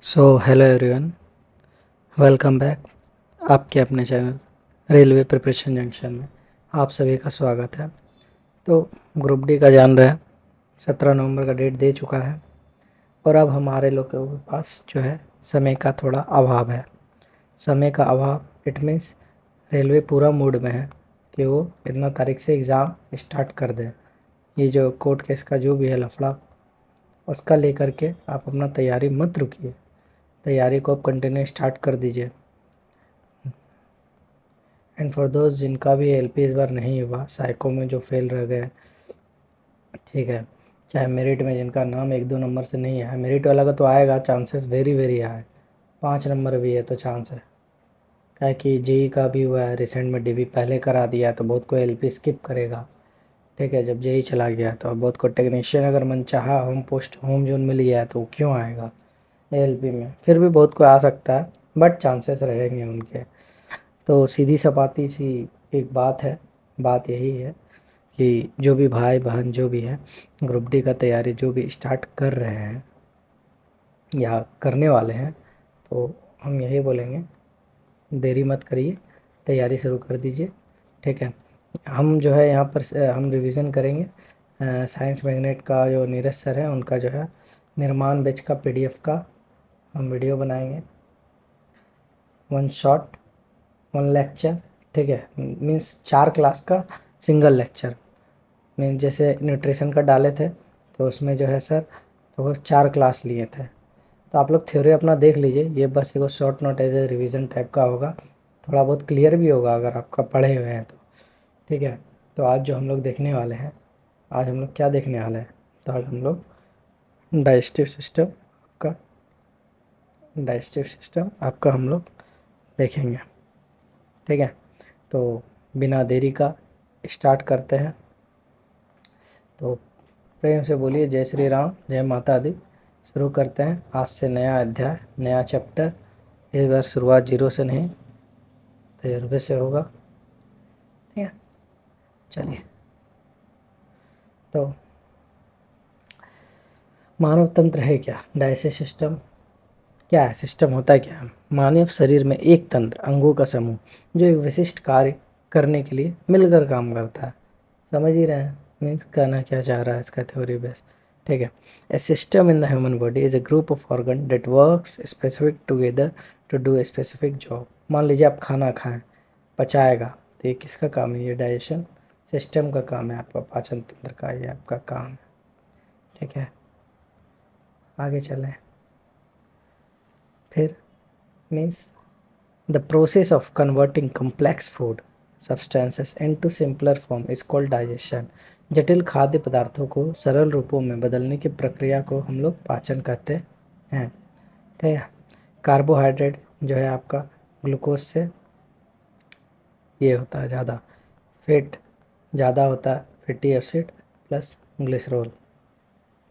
So hello everyone, welcome back. आपके अपने channel railway preparation junction में आप सभी का स्वागत है। तो ग्रुप डी का जान रहे हैं, 17 नवंबर का डेट दे चुका है और अब हमारे लोगों के पास जो है समय का थोड़ा अभाव है। समय का अभाव इट मीन्स रेलवे पूरा मूड में है कि वो इतना तारीख से एग्ज़ाम स्टार्ट कर दें। ये जो कोर्ट केस का जो भी है लफड़ा, उसका लेकर के आप अपना तैयारी मत रुकिए, तैयारी को आप कंटिन्यू स्टार्ट कर दीजिए। एंड फॉर दोस्त जिनका भी एलपी इस बार नहीं हुआ, साइको में जो फेल रह गए, ठीक है, चाहे मेरिट में जिनका नाम 1-2 नंबर से नहीं आया, मेरिट वाला का तो आएगा, chances very very high, 5 number भी है तो चांस है। क्या है कि जेई का भी हुआ है, रिसेंट में डीबी पहले करा दिया है तो बहुत कोई एलपी स्किप करेगा। ठीक है, जब जेई चला गया तो बहुत को टेक्नीशियन अगर मन चाहा होम पोस्ट होम जोन मिल गया है तो वो क्यों आएगा एलपी में, फिर भी बहुत कोई आ सकता है बट चांसेस रहेंगे उनके। तो सीधी सपाटी सी एक बात है, बात यही है कि जो भी भाई बहन जो भी है ग्रुप डी का तैयारी जो भी स्टार्ट कर रहे हैं या करने वाले हैं, तो हम यही बोलेंगे, देरी मत करिए, तैयारी शुरू कर दीजिए। ठीक है, हम जो है यहाँ पर हम रिवीजन करेंगे साइंस मैग्नेट का जो नीरज सर है उनका जो है निर्माण बैच का पीडीएफ का हम वीडियो बनाएंगे, 1 शॉट 1 लेक्चर। ठीक है, मीन्स 4 क्लास का सिंगल लेक्चर। मीन्स जैसे न्यूट्रिशन का डाले थे तो उसमें जो है सर तो 4 क्लास लिए थे, तो आप लोग थ्योरी अपना देख लीजिए। ये बस एक short note as a revision type का होगा, थोड़ा बहुत क्लियर भी होगा अगर आपका पढ़े हुए हैं तो। ठीक है, तो आज जो हम लोग देखने वाले हैं, आज हम लोग क्या देखने वाले हैं, तो आज हम लोग डाइजेस्टिव सिस्टम आपका हम लोग देखेंगे। ठीक है, तो बिना देरी का स्टार्ट करते हैं। तो प्रेम से बोलिए जय श्री राम, जय माता दी। शुरू करते हैं आज से नया अध्याय, नया चैप्टर। इस बार शुरुआत जीरो से नहीं, तजुर्बे से होगा। ठीक है, चलिए। तो मानव तंत्र है क्या, डाइजेस्टिव सिस्टम क्या है, सिस्टम होता है क्या है? मानव शरीर में एक तंत्र अंगों का समूह जो एक विशिष्ट कार्य करने के लिए मिलकर काम करता है। समझ ही रहे हैं मीन्स कहना क्या चाह रहा है इसका थ्योरी बेस। ठीक है, a system in the human body is a group of organ that works specific together to do a specific job. मान लीजिए आप खाना खाएं, पचाएगा, तो ये किसका काम है? ये डाइजेशन सिस्टम का काम है, आपका पाचन तंत्र का ये आपका काम है। ठीक है, आगे चलें। फिर means the process of converting complex food substances into simpler form is called digestion. जटिल खाद्य पदार्थों को सरल रूपों में बदलने की प्रक्रिया को हम लोग पाचन कहते हैं। ठीक है, कार्बोहाइड्रेट जो है आपका ग्लूकोज से ये होता है ज़्यादा, फैट ज़्यादा होता है, fatty acid plus glycerol.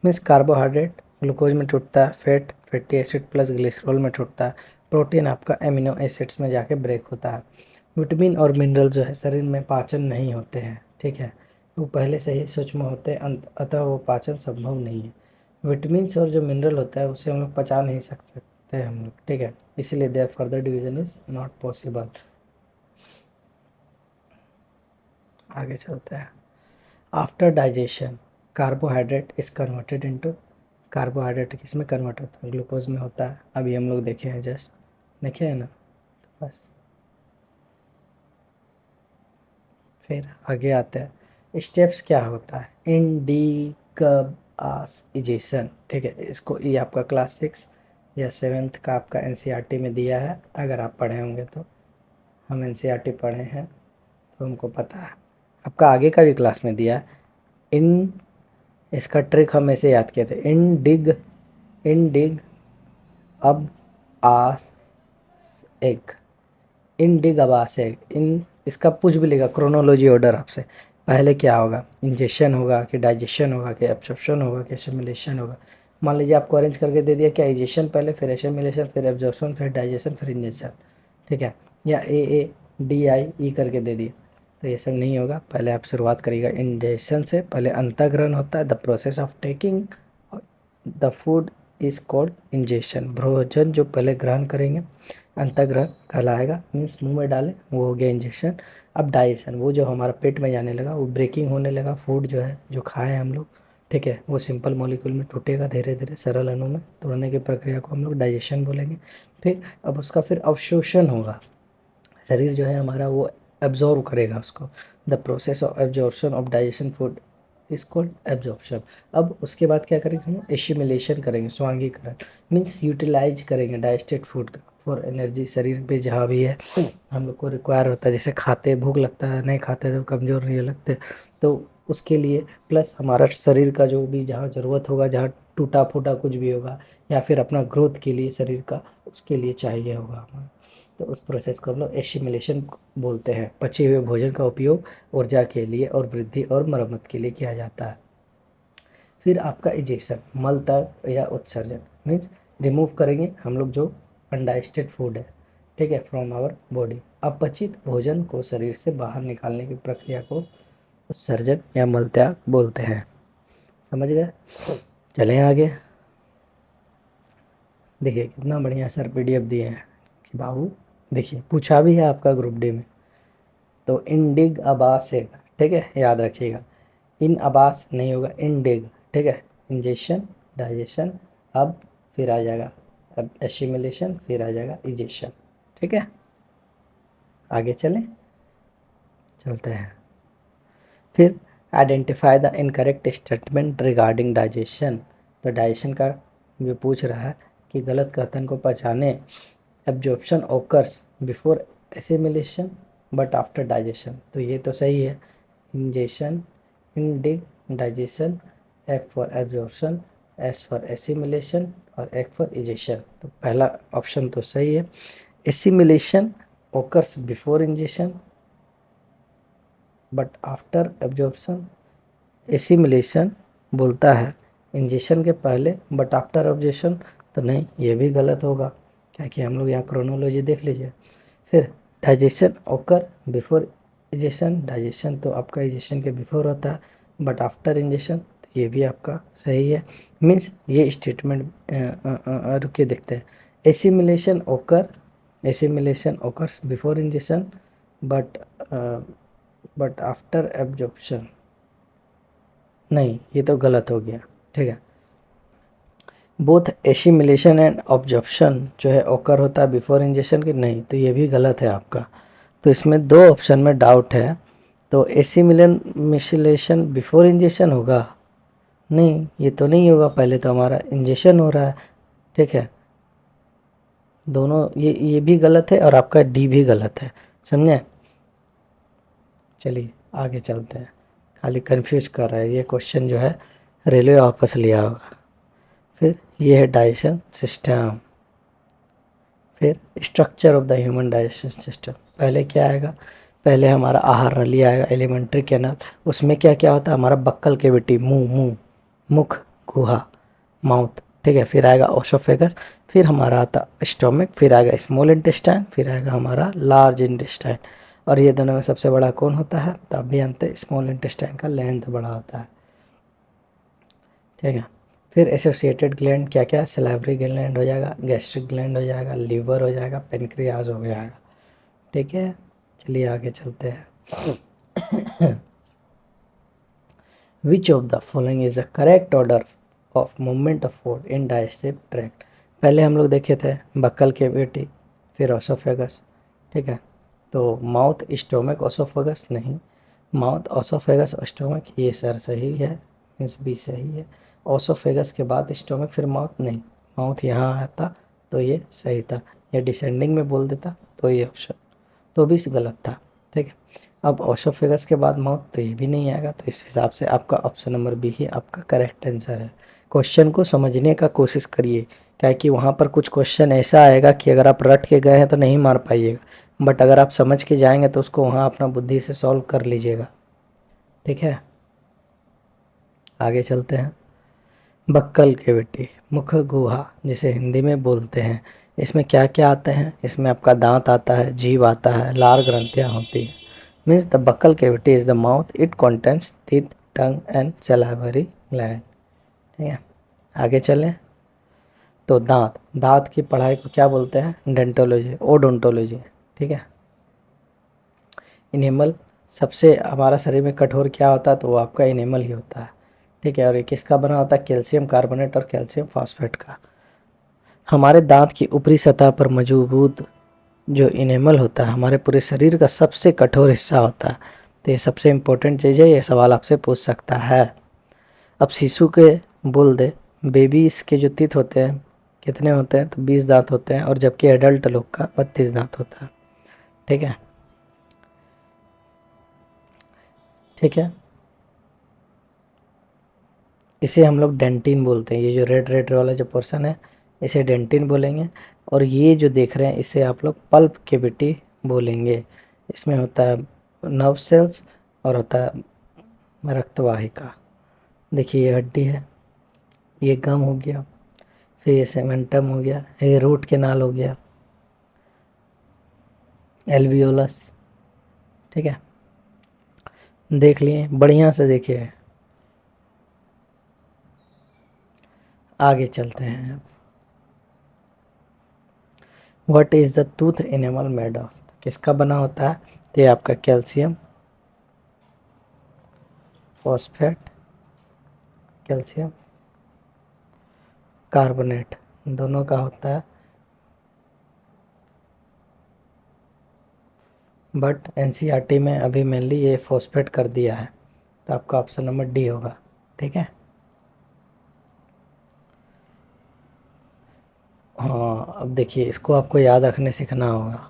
Means carbohydrate glucose में टूटता है, fat fatty acid plus glycerol में टूटता है, प्रोटीन आपका एमिनो एसिड्स में जाके ब्रेक होता है। विटामिन और मिनरल जो है शरीर में पाचन नहीं होते हैं। ठीक है, वो पहले से ही सूक्ष्म होते हैं, अतः वो पाचन संभव नहीं है। विटामिन और जो मिनरल होता है उसे हम लोग पचा नहीं सकते हम लोग। ठीक है, इसलिए there further division is not possible. आगे चलते हैं। After digestion carbohydrate is converted into, carbohydrate किस में कन्वर्ट होता है? ग्लूकोज में होता है। अभी हम लोग देखे हैं, जस्ट देखे हैं ना, तो बस फिर आगे आते हैं। स्टेप्स क्या होता है? इंडिकबाइजेशन। ठीक है, इसको ये आपका क्लास 6 या 7th का आपका एनसीईआरटी में दिया है, अगर आप पढ़े होंगे तो। हम एनसीईआरटी पढ़े हैं तो हमको पता है, आपका आगे का भी क्लास में दिया है। इन इसका ट्रिक हम ऐसे याद किए थे, इन डिग अब आस एग, इन डिग अबास एग। इन इसका पूछ भी लेगा क्रोनोलॉजी ऑर्डर आपसे, पहले क्या होगा? इंजेक्शन होगा कि डाइजेशन होगा कि एब्जॉर्प्शन होगा कि एसिमिलेशन होगा? मान लीजिए आपको अरेंज करके दे दिया क्या, इंजेक्शन पहले, फिर एसिमिलेशन, फिर एब्जॉर्प्शन, फिर डाइजेशन, फिर इंजेक्शन। ठीक है, या AADIE करके दे दिया, तो ये सब नहीं होगा। पहले आप शुरुआत करिएगा इंजेक्शन से, पहले अंतःग्रहण होता है, the process of taking the food is called ingestion. भोजन जो पहले ग्रहण करेंगे अंतःग्रहण कहलाएगा, मीन्स मुंह में डाले, वो हो गया इंजेक्शन। अब डाइजेशन, वो जो हमारा पेट में जाने लगा, वो ब्रेकिंग होने लगा, फूड जो है जो खाए हम लोग, ठीक है, वो सिंपल मॉलिक्यूल में टूटेगा धीरे धीरे, सरल अणु में तोड़ने की प्रक्रिया को हम लोग डाइजेशन बोलेंगे। फिर अब उसका फिर अवशोषण होगा, शरीर जो है हमारा वो एब्जॉर्व करेगा उसको। The process of absorption of digestion food is called absorption. अब उसके बाद क्या करेंगे हम, एशिमिलेशन करेंगे, स्वांगीकरण, मीन्स यूटिलाइज करेंगे डाइजेस्टेड फूड का फॉर एनर्जी। शरीर पे जहाँ भी है हम लोग को रिक्वायर होता है, जैसे खाते भूख लगता है, नहीं खाते तो कमज़ोर नहीं लगते, तो उसके लिए प्लस हमारा शरीर का जो भी जहाँ ज़रूरत होगा, जहाँ टूटा फूटा कुछ भी होगा, या फिर अपना ग्रोथ के लिए शरीर का, उसके लिए चाहिए होगा हमें, तो उस प्रोसेस को हम लोग एशिमिलेशन बोलते हैं। पचे हुए भोजन का उपयोग ऊर्जा के लिए और वृद्धि और मरम्मत के लिए किया जाता है। फिर आपका इजेक्शन, मल त्याग या उत्सर्जन, मीन्स रिमूव करेंगे हम लोग जो अनडाइजेस्टेड फूड है, ठीक है, फ्रॉम आवर बॉडी। अपचित भोजन को शरीर से बाहर निकालने की प्रक्रिया को उत्सर्जन या मल त्याग बोलते हैं। समझ गए? चलें आगे। देखिए कितना बढ़िया सर पीडीएफ दिए हैं कि बाबू, देखिए पूछा भी है आपका ग्रुप डी में, तो इंडिग आबास है, ठीक है, याद रखिएगा। इन आबास नहीं होगा, इंडिग, ठीक है, इंजेक्शन, डाइजेशन, अब फिर आ जाएगा अब एसिमिलेशन, फिर आ जाएगा इजेक्शन, ठीक है। आगे चलें, चलते हैं। फिर identify the incorrect statement regarding digestion. तो डाइजेशन का जो पूछ रहा है कि गलत कथन को पहचाने। Absorption occurs before assimilation but after digestion, तो ये तो सही है। इंजेशन, इंडिग, digestion, F for absorption, S for assimilation और एक फॉर इजेक्शन, तो पहला ऑप्शन तो सही है। Assimilation occurs before ingestion but after absorption, assimilation बोलता है इंजेक्शन के पहले बट आफ्टर ऑब्जेक्शन, तो नहीं, ये भी गलत होगा, क्या कि हम लोग यहाँ क्रोनोलॉजी देख लीजिए। फिर डाइजेशन ओकर बिफोर इंजेक्शन, डाइजेशन तो आपका इंजेक्शन के बिफोर होता है, बट आफ्टर इंजेक्शन, तो ये भी आपका सही है। मीन्स ये स्टेटमेंट रुके देखते हैं। एसिमिलेशन ओकर, assimilation occurs before injection but but after absorption, नहीं ये तो गलत हो गया, ठीक है। बोथ एसिमिलेशन एंड ऑब्जॉर्प्शन जो है ओकर होता है बिफोर इंजेक्शन के, नहीं, तो ये भी गलत है आपका। तो इसमें दो ऑप्शन में डाउट है, तो एसिमिलेशन बिफोर इंजेक्शन होगा, नहीं ये तो नहीं होगा, पहले तो हमारा इंजेक्शन हो रहा है, ठीक है। दोनों ये भी गलत है और आपका डी भी गलत है, समझे। चलिए आगे चलते हैं, खाली कंफ्यूज कर रहा है ये क्वेश्चन जो है, रेलवे वापस लिया होगा। फिर ये है डाइजेशन सिस्टम। फिर structure of the human digestion system, पहले क्या आएगा, पहले हमारा आहार नली आएगा, एलिमेंट्री कैनल, उसमें क्या क्या होता है, हमारा बक्कल कैविटी, मुख, गुहा, माउथ, ठीक है। फिर आएगा ओसोफेगस, फिर हमारा आता स्टोमिक, फिर आएगा स्मॉल इंटेस्टाइन, फिर आएगा हमारा लार्ज इंटेस्टाइन। और ये दोनों में सबसे बड़ा कौन होता है, तो आप भी जानते हैं स्मॉल इंटेस्टाइन का लेंथ बड़ा होता है, ठीक है। फिर एसोसिएटेड ग्लैंड क्या क्या, सैलिवरी ग्लैंड हो जाएगा, गैस्ट्रिक ग्लैंड हो जाएगा, लीवर हो जाएगा, पेनक्रियाज हो जाएगा, ठीक है। चलिए आगे चलते हैं। विच of the following is the correct order of movement of food in digestive tract. पहले हम लोग देखे थे बक्कल कैविटी, फिर ओसोफेगस, ठीक है। तो माउथ, स्टोमक, ओसोफेगस नहीं, माउथ, ओसोफेगस, स्टोमक, ये सर सही है, मीन्स बी सही है। ओसोफेगस के बाद स्टोमक फिर माउथ, नहीं, माउथ यहाँ आता तो ये सही था, या डिसेंडिंग में बोल देता तो ये ऑप्शन तो भी गलत था, ठीक है। अब ओसोफेगस के बाद माउथ, तो ये भी नहीं आएगा, तो इस हिसाब से आपका ऑप्शन नंबर बी ही आपका करेक्ट आंसर है। क्वेश्चन को समझने का कोशिश करिए, क्या कि वहाँ पर कुछ क्वेश्चन ऐसा आएगा कि अगर आप रट के गए हैं तो नहीं मार पाइएगा, बट अगर आप समझ के जाएंगे तो उसको वहाँ अपना बुद्धि से सॉल्व कर लीजिएगा, ठीक है। आगे चलते हैं। बक्कल कैविटी, मुख गुहा जिसे हिंदी में बोलते हैं, इसमें क्या क्या आते हैं, इसमें आपका दांत आता है, जीभ आता है, लार ग्रंथियाँ होती है। Means the buccal cavity is the mouth, it contains teeth, tongue and salivary gland, ठीक है। आगे चलें। तो दांत, दांत की पढ़ाई को क्या बोलते हैं? Dentology, odontology. ठीक है। इनेमल, सबसे हमारा शरीर में कठोर क्या होता है? तो वो आपका इनेमल ही होता है। ठीक है। और ये किसका बना होता है? कैल्शियम कार्बोनेट और कैल्शियम फास्फेट का। हमारे दांत की ऊपरी सतह पर मौजूद जो इनेमल होता है हमारे पूरे शरीर का सबसे कठोर हिस्सा होता है। तो ये सबसे इम्पोर्टेंट चीज़ है, ये सवाल आपसे पूछ सकता है। अब शिशु के बोल दे, बेबीज के जो तीत होते हैं कितने होते हैं? तो 20 दांत होते हैं, और जबकि एडल्ट लोग का 32 दांत होता है। ठीक है। ठीक है। इसे हम लोग डेंटिन बोलते हैं। ये जो रेड रेड वाला जो पोर्शन है इसे डेंटिन बोलेंगे। और ये जो देख रहे हैं इसे आप लोग पल्प कैविटी बोलेंगे। इसमें होता है नर्व सेल्स और होता है रक्तवाहिका। देखिए ये हड्डी है, ये गम हो गया, फिर ये सेमेंटम हो गया, ये रूट केनाल हो गया, एल्वियोलस। ठीक है। देख लिए, बढ़िया से देखिए। आगे चलते हैं। What is the tooth animal made of? किसका बना होता है? तो ये आपका कैल्शियम फॉस्फेट, कैल्शियम कार्बोनेट दोनों का होता है। बट एनसीईआरटी में अभी मेनली ये फॉस्फेट कर दिया है, तो आपका ऑप्शन नंबर डी होगा। ठीक है। हाँ, अब देखिए इसको आपको याद रखने सीखना होगा।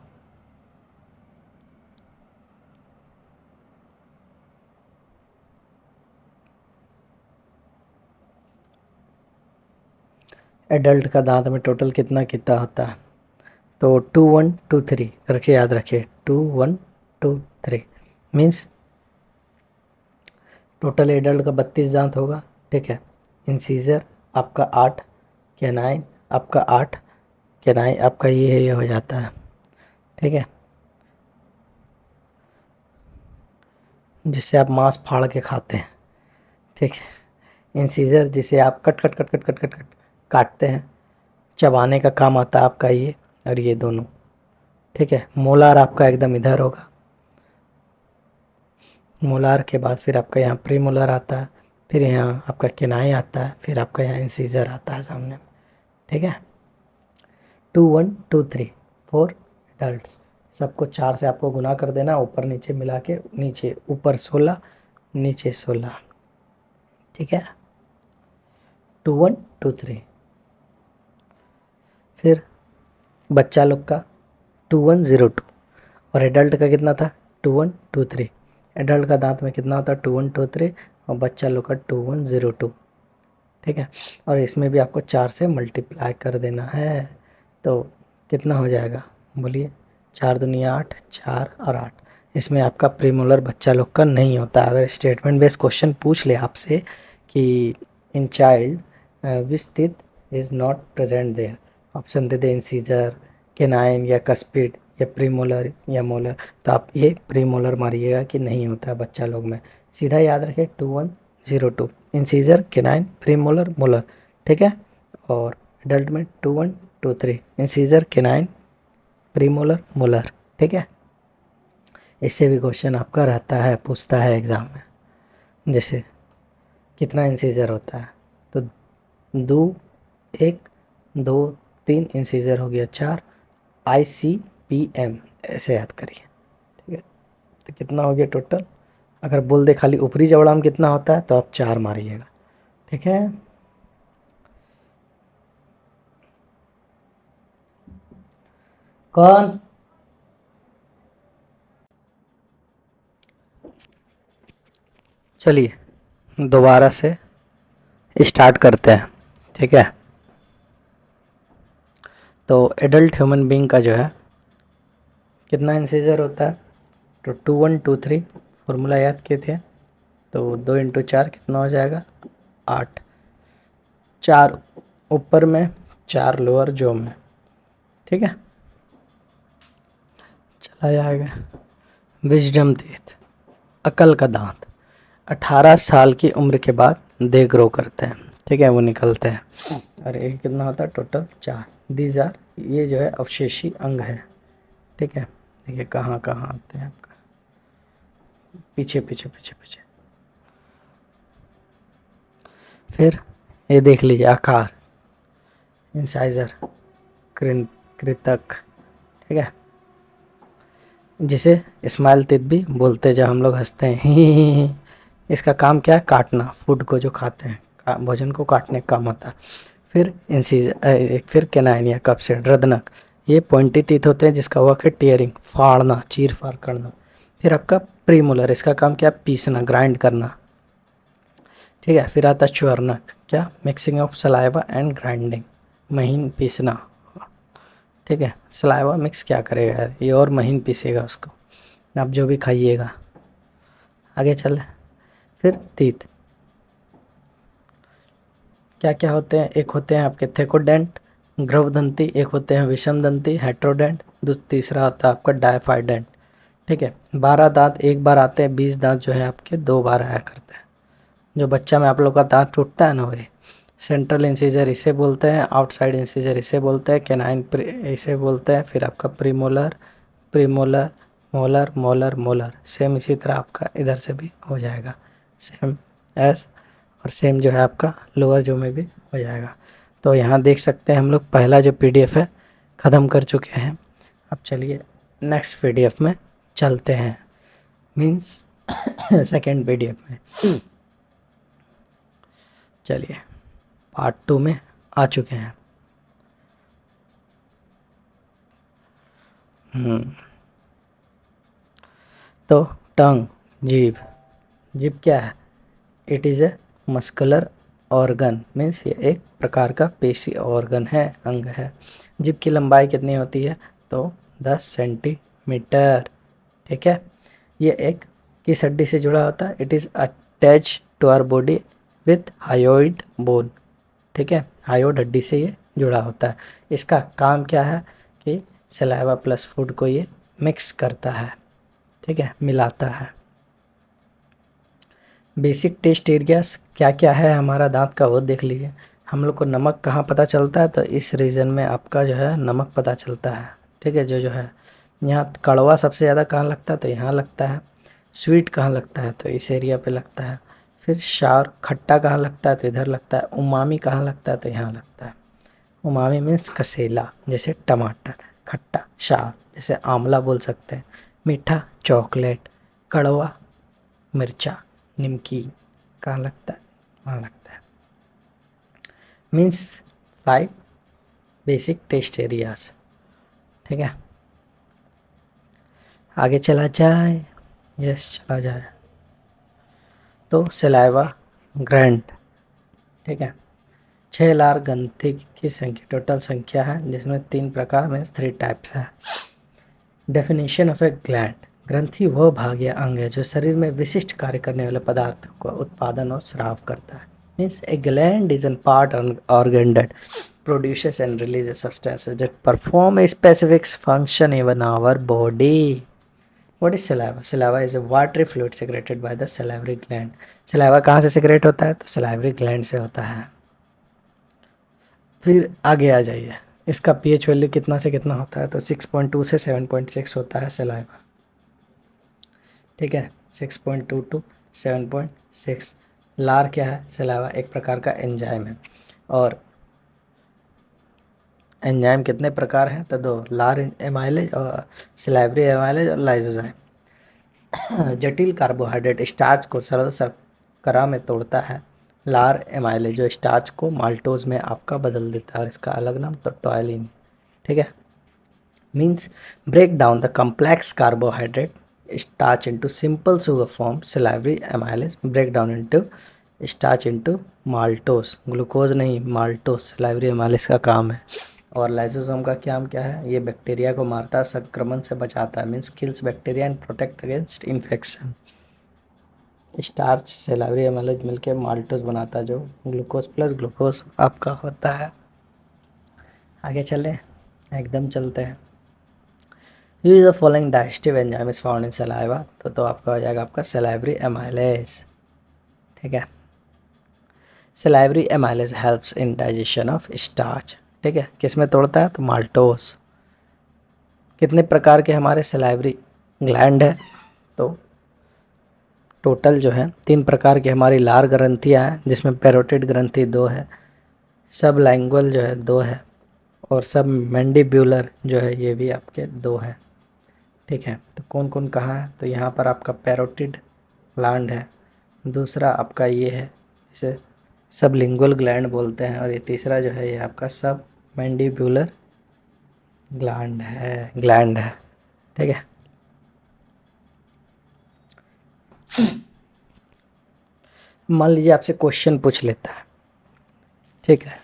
एडल्ट का दांत में टोटल कितना कितना होता है? तो 2 1 2 3 करके याद रखिए। 2 1 2 3 मीन्स टोटल एडल्ट का 32 दांत होगा। ठीक है। इंसीजर आपका 8, कैनाइन आपका 8, कैनाइन आपका ये है, ये हो जाता है। ठीक है। जिससे आप मांस फाड़ के खाते हैं। ठीक है। इंसीजर जिसे आप cut cut cut cut cut cut cut काटते हैं, चबाने का काम आता है आपका ये, और ये दोनों। ठीक है। मोलार आपका एकदम इधर होगा। मोलार के बाद फिर आपका यहाँ प्री मोलार आता है, फिर यहाँ आपका किनाई आता है, फिर आपका यहाँ इंसीजर आता है सामने में। ठीक है। 2 1 2 3 4 एडल्ट्स, सबको 4 से आपको गुना कर देना, ऊपर नीचे मिला के, नीचे ऊपर 16 नीचे 16। ठीक है। 2 1 2 3। फिर बच्चा लोग का 2 1 0 2, और एडल्ट का कितना था? 2 1 2 3। एडल्ट का दांत में कितना होता है? 2 1 2 3, और बच्चा लोग का 2 1 0 2। ठीक है। और इसमें भी आपको 4 से मल्टीप्लाई कर देना है, तो कितना हो जाएगा? बोलिए। 4 दुनिया 8, 4 और 8। इसमें आपका प्रीमोलर बच्चा लोग का नहीं होता। अगर स्टेटमेंट बेस्ड क्वेश्चन पूछ ले आपसे कि in child which teeth is not present there, option दे दे इंसीजर, केनाइन या कस्पिड या प्रीमोलर या मोलर, तो आप ये प्रीमोलर मारिएगा कि नहीं होता है बच्चा लोग में। सीधा याद रखें 2 1 0 2, इंसीजर केनाइन प्रीमोलर मोलर। ठीक है। और एडल्ट में 2 1 2 3, इंसीजर केनाइन प्रीमोलर मोलर। ठीक है। इससे भी क्वेश्चन आपका रहता है, पूछता है एग्ज़ाम में। जैसे कितना इंसीजर होता है? तो 2 1 2 3 इंसीजर हो गया 4, ICPM ऐसे याद करिए। ठीक है। तो कितना हो गया टोटल? अगर बोल दे खाली ऊपरी जबड़ा में कितना होता है तो आप 4 मारिएगा। ठीक है। कौन? चलिए दोबारा से स्टार्ट करते हैं। ठीक है। तो एडल्ट ह्यूमन बींग का जो है कितना इंसीजर होता है? तो 2 1 2 3 फॉर्मूला याद किए थे, तो 2 इंटू 4 कितना हो जाएगा? 8। 4 ऊपर में, 4 लोअर जो में। ठीक है। चला जाएगा। विजडम टीथ, अकल का दांत 18 साल की उम्र के बाद दे ग्रो करते हैं। ठीक है, वो निकलते हैं। और ये कितना होता है टोटल 4। दीज आर, ये जो है अवशेषी अंग है। ठीक है, देखिए कहाँ कहाँ आते हैं आपका, पीछे पीछे पीछे पीछे। फिर ये देख लीजिए आकार, इंसाइजर, कृतक। ठीक है, जिसे स्माइल टीथ भी बोलते हैं, जब हम लोग हंसते हैं इसका काम क्या है, काटना, फूड को जो खाते हैं, भोजन को काटने का काम होता है। फिर इंसीजर, एक फिर केनाइन या कप से रदनक, ये पॉइंटी टीथ होते हैं जिसका वर्क है टीयरिंग, फाड़ना, चीर फाड़ करना। फिर आपका प्रीमोलर, इसका काम क्या, पीसना, ग्राइंड करना। ठीक है, फिर आता च्वर्नक, क्या, mixing of saliva and grinding, महीन पीसना। ठीक है, सलाइवा मिक्स क्या करेगा यार, ये और महीन पीसेगा उसको, आप जो भी खाइएगा। आगे चले, फिर तीत क्या क्या होते हैं, एक होते हैं आपके थेकोडेंट, ग्रवदंती, एक होते हैं विषमदंती हेट्रोडेंट, तीसरा होता है आपका डायफाइडेंट। ठीक है, 12 दांत एक बार आते हैं, 20 दांत जो है आपके 2 बार आया करते हैं। जो बच्चा में आप लोग का दांत टूटता है ना, वही सेंट्रल इंसीजर इसे बोलते हैं, आउटसाइड इंसीजर इसे बोलते हैं, कैनाइन इसे बोलते हैं। फिर आपका premolar, premolar, molar, molar, molar, same इसी तरह आपका इधर से भी हो जाएगा, सेम एस, और सेम जो है आपका लोअर जो में भी हो जाएगा। तो यहाँ देख सकते हैं हम लोग पहला जो पीडीएफ है ख़त्म कर चुके हैं। अब चलिए नेक्स्ट पीडीएफ में चलते हैं, मीन्स सेकेंड पीडीएफ में। चलिए पार्ट 2 में आ चुके हैं। तो टंग, जीभ, जीभ क्या है, it is a muscular organ, means ये एक प्रकार का पेशी ऑर्गन है, अंग है। जीभ की लंबाई कितनी होती है, तो 10 सेंटीमीटर। ठीक है, ये एक किस हड्डी से जुड़ा होता है, it is attach to our body with hyoid bone. ठीक है, हायोइड हड्डी से ये जुड़ा होता है। इसका काम क्या है कि सलाइवा प्लस फूड को ये मिक्स करता है। ठीक है, मिलाता है। बेसिक टेस्ट एरियाज क्या क्या है हमारा दांत का, वो देख लीजिए। हम लोग को नमक कहाँ पता चलता है, तो इस रीजन में आपका जो है नमक पता चलता है। ठीक है, जो जो है यहाँ कड़वा सबसे ज़्यादा कहाँ लगता है, तो यहाँ लगता है। स्वीट कहाँ लगता है, तो इस एरिया पे लगता है। फिर शार, खट्टा कहाँ लगता है, तो इधर लगता है। उमामी कहाँ लगता है, तो यहाँ लगता है। उमामी मीन्स कसेला, जैसे टमाटर। खट्टा शार, जैसे आंवला बोल सकते हैं। मीठा चॉकलेट। कड़वा मिर्चा, निमकी कहाँ लगता है, वहाँ लगता है। Means 5 basic taste areas. ठीक है, आगे चला जाए, यस चला जाए। तो सलाइवा ग्रैंड, ठीक है, 6 लार ग्रंथि की संख्या, टोटल संख्या है, जिसमें 3 प्रकार में 3 टाइप्स है। डेफिनेशन ऑफ ए ग्लैंड, ग्रंथि वह भाग या अंग है जो शरीर में विशिष्ट कार्य करने वाले पदार्थों का उत्पादन और स्राव करता है। Means A gland is an part organ that produces and releases substances that perform a specific function in our body. What is saliva? Saliva is a watery fluid secreted by the salivary gland. Saliva कहाँ से secrete होता है, तो salivary gland से होता है। फिर आगे आ जाइए, इसका pH वैल्यू कितना से कितना होता है, तो 6.2 से 7.6 होता है सलाइवा। ठीक है, 6.2 टू 7.6। लार क्या है, सलाइवा एक प्रकार का एंजाइम है। और एंजाइम कितने प्रकार हैं, तो 2, लार एमाइलेज और सलाइवरी एमाइलेज और लाइसोजाइम। जटिल कार्बोहाइड्रेट स्टार्च को सरल शर्करा में तोड़ता है। लार एमाइलेज जो स्टार्च को माल्टोज में आपका बदल देता है, और इसका अलग नाम तो टॉयलिन। ठीक है, means break down the complex carbohydrate starch into simple sugar form. Salivary amylase break down into starch into maltose, glucose नहीं माल्टोस सलाइवरी एमाइलेज का काम है। और लाइसोसोम का काम क्या है, ये बैक्टीरिया को मारता है, संक्रमण से बचाता है, means kills bacteria and protect against infection. Starch salivary amylase मिलकर माल्टोस बनाता है, जो ग्लूकोज प्लस ग्लूकोज आपका होता है। आगे चलें, एकदम चलते हैं। Use the following digestive enzyme is found in saliva, तो आपका हो जाएगा आपका सलाइवरी एमाइलेज। ठीक है, salivary amylase helps in digestion of starch. ठीक है, किस में तोड़ता है? तो माल्टोस। कितने प्रकार के हमारे सलाइवरी ग्लैंड है? तो टोटल जो है 3 प्रकार की हमारी लार ग्रंथियाँ हैं, जिसमें पैरोटिड ग्रंथि 2 है, सब लैंग्वल जो है 2 है, और सब मैंडिब्यूलर जो है ये भी आपके 2 हैं। ठीक है, तो कौन कौन कहाँ है? तो यहाँ पर आपका पैरोटिड ग्लैंड है, दूसरा आपका ये है जिसे सब लिंगुअल ग्लैंड बोलते हैं, और ये तीसरा जो है ये आपका सब मैंडिब्यूलर ग्लैंड है। ठीक है, मान लीजिए आपसे क्वेश्चन पूछ लेता है, ठीक है,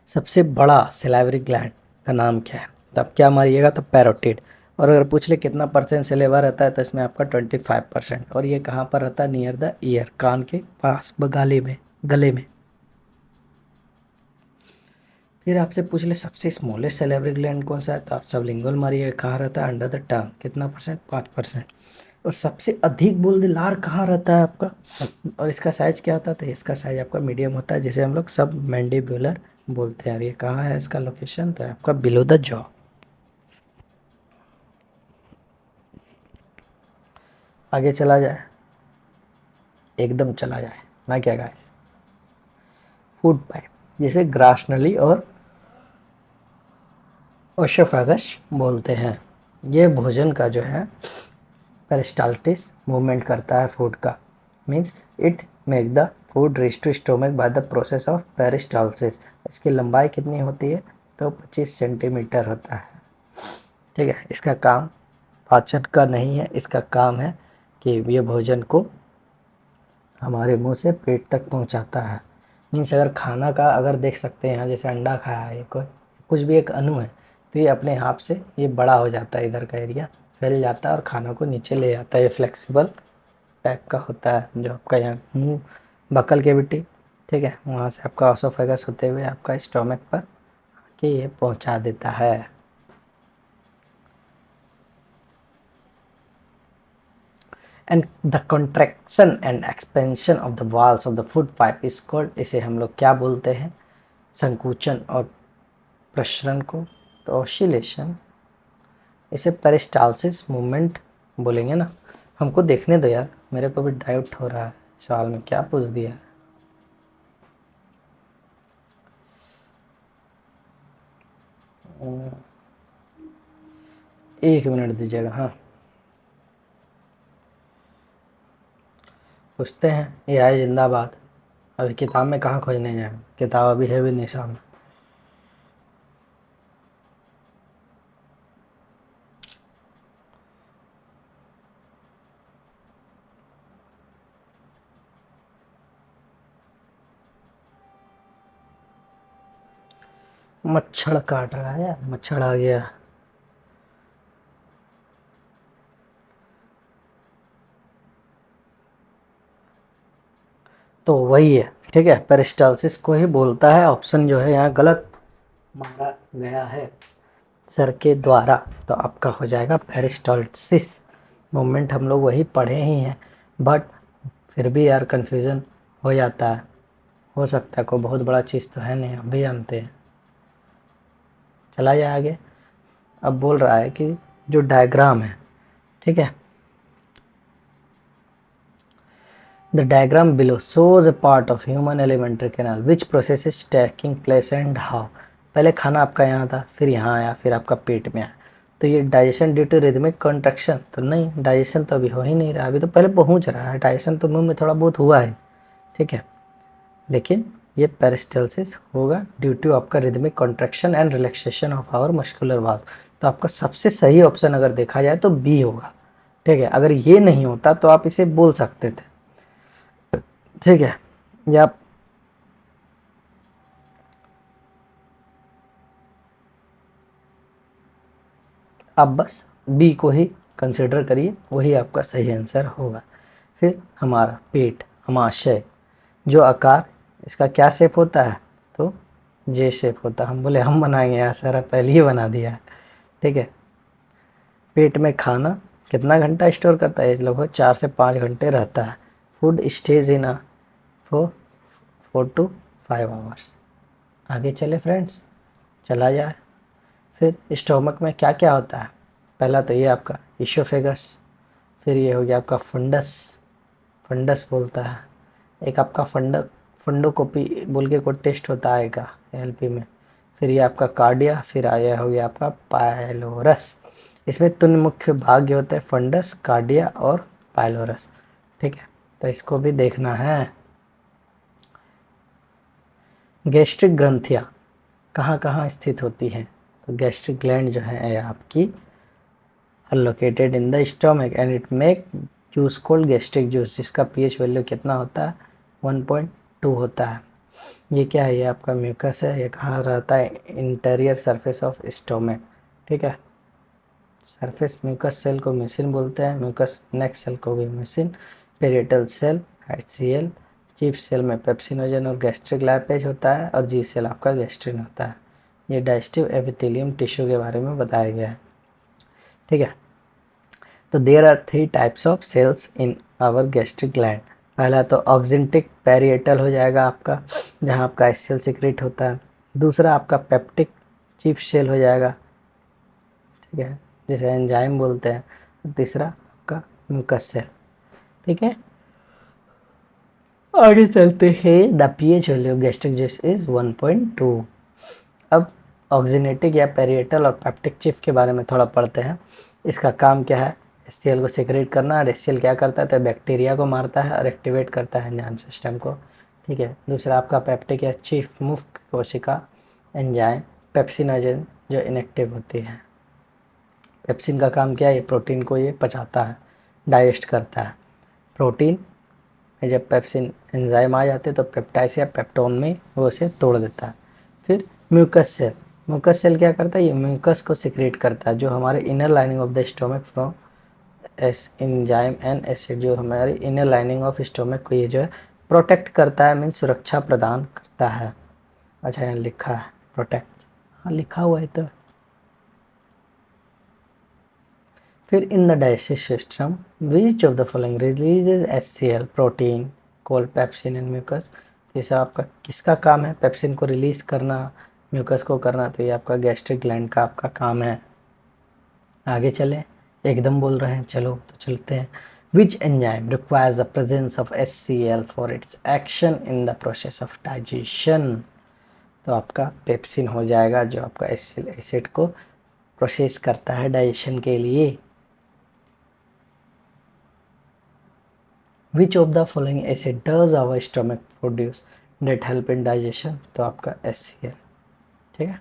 सबसे बड़ा सलाइवरी ग्लैंड का नाम क्या है? तो आप क्या मारिएगा? तो पैरोटिड। और अगर पूछ ले कितना परसेंट सलेवा रहता है, तो इसमें आपका 25%। और ये कहाँ पर रहता है? नियर द ईयर, कान के पास, बगाले में, गले में। फिर आपसे पूछ ले सबसे स्मॉलेस्ट सैलिवरी ग्लैंड कौन सा है, तो आप सबलिंगुअल मारिए, कहाँ रहता है? Under the tongue. कितना परसेंट? 5%। और सबसे अधिक बोल दे लार कहाँ रहता है आपका, और इसका साइज क्या होता है? तो इसका साइज आपका मीडियम होता है, जिसे हम लोग सब मैंडिब्यूलर बोलते हैं। और ये कहाँ है इसका लोकेशन? तो आपका बिलो द जॉ। आगे चला जाए, एकदम चला जाए ना, क्या गाइस? फूड पाइप, जिसे ग्रासनली और ओशोफेगस बोलते हैं। ये भोजन का जो है पेरिस्टाल्टिस मूवमेंट करता है फूड का, means it make the food reach to stomach by the process of peristalsis. इसकी लंबाई कितनी होती है? तो 25 सेंटीमीटर होता है। ठीक है, इसका काम पाचन का नहीं है, इसका काम है कि ये भोजन को हमारे मुंह से पेट तक पहुंचाता है। मीन्स अगर खाना का, अगर देख सकते हैं यहाँ, जैसे अंडा खाया है, कोई कुछ भी एक अणु है, तो ये अपने आप से ये बड़ा हो जाता है, इधर का एरिया फैल जाता है और खाना को नीचे ले जाता है। ये फ्लेक्सिबल टाइप का होता है, जो आपका यहाँ मुंह, बकल कैविटी, ठीक है, वहाँ से आपका ऑसोफेगस होते हुए आपका स्टोमक पर कि ये पहुँचा देता है। And the contraction and expansion of the walls of the food pipe is called, इसे हम लोग क्या बोलते हैं? संकुचन और प्रसरण को। तो ऑसिलेशन, इसे पेरिस्टाल्सिस मूवमेंट बोलेंगे ना। हमको देखने दो यार, मेरे को भी डाउट हो रहा है सवाल में क्या पूछ दिया है। एक मिनट दीजिएगा, हाँ पूछते हैं। AI जिंदाबाद। अभी किताब में कहाँ खोजने जाए, किताब अभी है भी नहीं सामने। मच्छर काट रहा है यार, मच्छर आ गया। तो वही है, ठीक है, पेरिस्टाल्सिस को ही बोलता है। ऑप्शन जो है यहाँ गलत मारा गया है सर के द्वारा, तो आपका हो जाएगा पेरिस्टाल्सिस मूवमेंट। हम लोग वही पढ़े ही हैं, बट फिर भी यार कन्फ्यूज़न हो जाता है। हो सकता है कोई बहुत बड़ा चीज़ तो है नहीं, हम भी जानते हैं। चला जाए आगे। अब बोल रहा है कि जो डायग्राम है, ठीक है, the diagram below shows a part of human alimentary canal which process is taking place and how। पहले खाना आपका यहाँ था, फिर यहाँ आया, फिर आपका पेट में आया। तो ये digestion due to rhythmic contraction, तो नहीं, डाइजेशन तो अभी हो ही नहीं रहा, अभी तो पहले पहुँच रहा है। डाइजेशन तो मुंह में थोड़ा बहुत हुआ है, ठीक है, लेकिन ये पेरिस्टाल्सिस होगा ड्यू टू आपका rhythmic contraction and relaxation of our muscular valve. तो आपका सबसे सही ऑप्शन अगर देखा जाए तो बी होगा। ठीक है, अगर ये नहीं होता तो आप इसे बोल सकते थे, ठीक है, या आप बस बी को ही कंसिडर करिए, वही आपका सही आंसर होगा। फिर हमारा पेट, अमाशय, जो आकार, इसका क्या शेप होता है? तो जे शेप होता है। हम बोले हम बनाएंगे यार, सारा पहले ही बना दिया है। ठीक है, पेट में खाना कितना घंटा स्टोर करता है? लगभग 4 से 5 घंटे रहता है। Food stage in for 4 to 5 hours. आगे चले फ्रेंड्स, चला जाए। फिर स्टोमक में क्या क्या होता है? पहला तो ये आपका इशोफेगस, फिर ये हो गया आपका फंडस, फंडस बोलता है। एक आपका फंडोकोपी बोल के कोई टेस्ट होता आएगा एलपी में। फिर ये आपका कार्डिया, फिर आया हो गया आपका पायलोरस। इसमें 3 मुख्य भाग होते हैं, फंडस, कार्डिया और पायलोरस। ठीक है, तो इसको भी देखना है। गैस्ट्रिक ग्रंथियाँ कहाँ कहाँ स्थित होती हैं? तो गैस्ट्रिक ग्लैंड जो है आपकी located in the stomach and it make juice cold gastric juice, जिसका पीएच वैल्यू कितना होता है? 1.2 होता है। ये क्या है? ये आपका म्यूकस है। ये कहाँ रहता है? Interior surface of stomach. ठीक है, सरफेस म्यूकस सेल को म्यूसिन बोलते हैं, म्यूकस नेक्स्ट सेल को भी mucin, parietal cell HCl, chief cell में पेप्सिनोजन और गैस्ट्रिक लाइपेज होता है, और जी सेल आपका गैस्ट्रिन होता है। ये डाइजेस्टिव एपिथेलियम टिश्यू के बारे में बताया गया है। ठीक है, तो there are 3 types of cells in our gastric gland. पहला तो ऑक्जेंटिक पेरिएटल हो जाएगा आपका, जहाँ आपका HCl सिक्रेट होता है। दूसरा आपका पेप्टिक चीफ सेल हो जाएगा, ठीक है, जिसे एंजाइम बोलते हैं। तीसरा आपका म्यूकस सेल। ठीक है, आगे चलते हैं। The pH value of gastric juice is 1.2। अब ऑक्सीनेटिक या पेरिएटल और पेप्टिक चिफ के बारे में थोड़ा पढ़ते हैं। इसका काम क्या है? HCl को सेक्रेट करना, और HCl क्या करता है? तो बैक्टीरिया को मारता है और एक्टिवेट करता है एंजाइम सिस्टम को। ठीक है, दूसरा आपका पेप्टिक या चीफ मुख्य कोशिका एंजाइम पेप्सिनोजन, जो इनएक्टिव होती है। पेप्सिन का काम क्या है? ये प्रोटीन को ये पचाता है, डाइजेस्ट करता है। प्रोटीन में जब पेप्सिन एंजाइम आ जाते हैं तो पेप्टाइस या पेप्टोन में वो उसे तोड़ देता है। फिर म्यूकस सेल, म्यूकस सेल क्या करता है? ये म्यूकस को सिक्रेट करता है, जो हमारे inner lining of the stomach from ACE enzyme and acid, जो हमारी इनर लाइनिंग ऑफ स्टोमक को ये जो है प्रोटेक्ट करता है, मीन सुरक्षा प्रदान करता है। अच्छा, यहाँ लिखा है प्रोटेक्ट, हाँ लिखा हुआ है तो। फिर in the digestive system which of the following releases HCl, protein called pepsin and mucus. जैसे आपका किसका काम है? पेप्सिन को रिलीज करना, म्यूकस को करना। तो ये आपका गैस्ट्रिक ग्लैंड का आपका काम है। आगे चले, एकदम बोल रहे हैं, चलो तो चलते हैं। Which enzyme requires the presence of HCl for its action in the process of digestion. तो आपका पेप्सिन हो जाएगा, जो आपका HCl एसिड को प्रोसेस करता है डाइजेशन के लिए। Which of the following acid does our stomach produce that help in digestion? तो आपका HCl। ठीक है,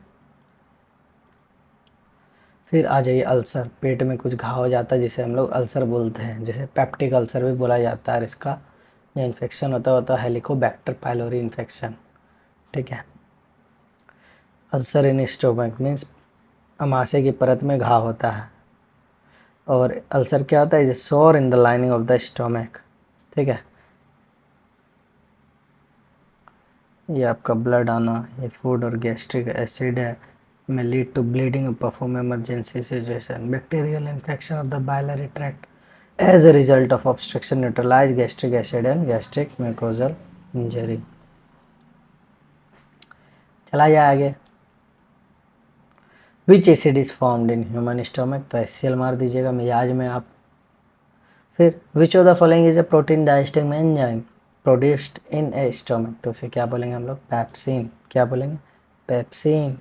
फिर आ जाइए अल्सर। पेट में कुछ घाव हो जाता है जिसे हम लोग अल्सर बोलते हैं, जैसे पेप्टिक अल्सर भी बोला जाता है। और इसका जो इन्फेक्शन होता है हेलिकोबैक्टर पाइलोरी इन्फेक्शन। ठीक है, अल्सर इन स्टोमक मीन्स अमाशय की परत में घाव होता है। और अल्सर क्या होता है? इज सोर in the lining of the stomach. ठीक है, ये आपका ब्लड आना, ये फूड और गैस्ट्रिक एसिड है, may lead to bleeding, perform emergency situation, bacterial infection of the biliary tract as a result of obstruction, neutralise gastric acid and gastric mucosal injury. चला जाए आगे। Which acid is formed in human stomach. तो HCl मार दीजिएगा मिजाज में आप। फिर which of the following is a protein digesting enzyme produced in a stomach. तो उसे क्या बोलेंगे हम लोग? पैप्सिन। क्या बोलेंगे? पैप्सिन।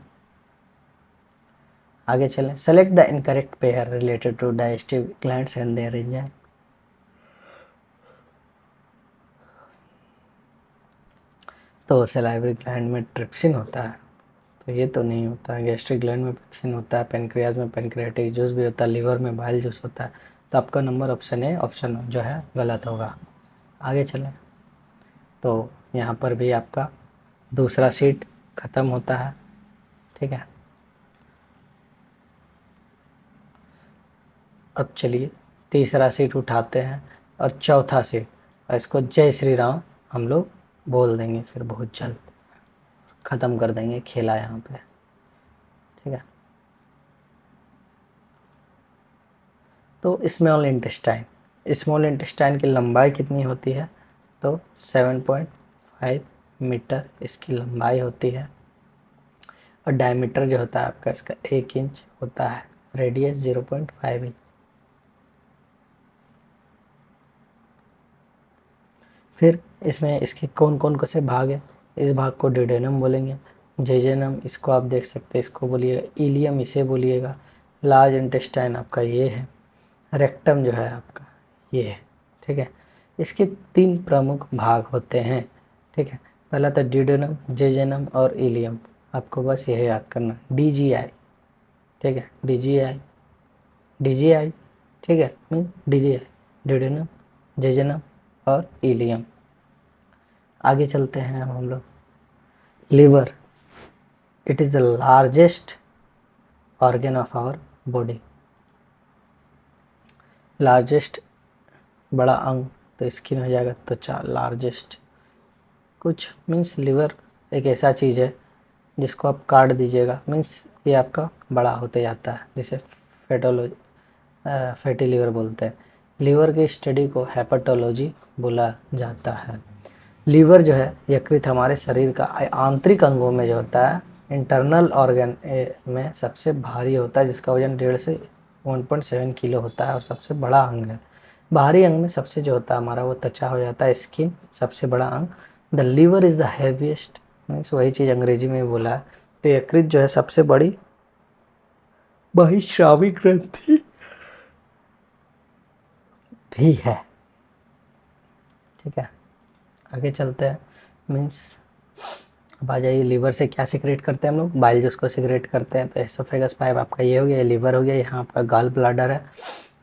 आगे चलें। Select the incorrect pair related to digestive glands and their enzyme. तो सलाइवरी ग्लैंड में ट्रिप्सिन होता है, तो ये तो नहीं होता है। गैस्ट्रिक ग्लैंड में पेप्सिन होता है, पेनक्रियाज में पेनक्रियाटिक जूस भी होता है, लिवर में बाइल जूस होता है। तो आपका नंबर ऑप्शन है, ऑप्शन जो है गलत होगा। आगे चलें, तो यहाँ पर भी आपका दूसरा सीट ख़त्म होता है। ठीक है, अब चलिए तीसरा सीट उठाते हैं और चौथा सीट, और इसको जय श्री राम हम लोग बोल देंगे, फिर बहुत जल्द ख़त्म कर देंगे खेला यहाँ पे। ठीक है, तो स्मॉल इंटेस्टाइन की लंबाई कितनी होती है? तो 7.5 मीटर इसकी लंबाई होती है, और डायमीटर जो होता है आपका इसका 1 इंच होता है, रेडियस 0.5 इंच। फिर इसमें इसके कौन कौन से भाग है, इस भाग को ड्यूडेनम बोलेंगे, जेजेनम इसको आप देख सकते हैं, इसको बोलिएगा, इलियम इसे बोलिएगा, लार्ज इंटेस्टाइन आपका ये है, रेक्टम जो है आपका ये है। ठीक है, इसके 3 प्रमुख भाग होते हैं। ठीक है, पहला था ड्यूडेनम, जेजेनम और इलियम, आपको बस यह याद करना, DGI। ठीक है, DGI, DGI। ठीक है, DGI, ड्यूडेनम, जेजेनम और इलियम। आगे चलते हैं हम लोग, liver, it is the largest organ of our body. Largest बड़ा अंग तो स्किन हो जाएगा, त्वचा लार्जेस्ट। कुछ मीन्स लिवर एक ऐसा चीज़ है जिसको आप काट दीजिएगा, मीन्स ये आपका बड़ा होते जाता है, जिसे फेटोलॉजी फैटी लिवर बोलते हैं। लीवर की स्टडी को हेपेटोलॉजी बोला जाता है। लीवर जो है यकृत हमारे शरीर का आंतरिक अंगों में जो होता है, इंटरनल ऑर्गन में सबसे भारी होता है, जिसका वजन 1.5 से 1.7 किलो होता है और सबसे बड़ा अंग है। बाहरी अंग में सबसे जो होता है हमारा वो त्वचा हो जाता है, स्किन सबसे बड़ा अंग। The liver is the heaviest, means वही चीज़ अंग्रेजी में बोला है। तो यकृत जो है सबसे बड़ी बहिस्रावी ग्रंथि भी है। ठीक है, आगे चलते हैं। मीन्स अब आ जाइए, लीवर से क्या सिक्रेट करते हैं हम लोग, बाइल जूस को सिक्रेट करते हैं। तो एसोफेगस पाइप आपका ये हो गया, ये लीवर हो गया, यहाँ आपका गाल ब्लाडर है।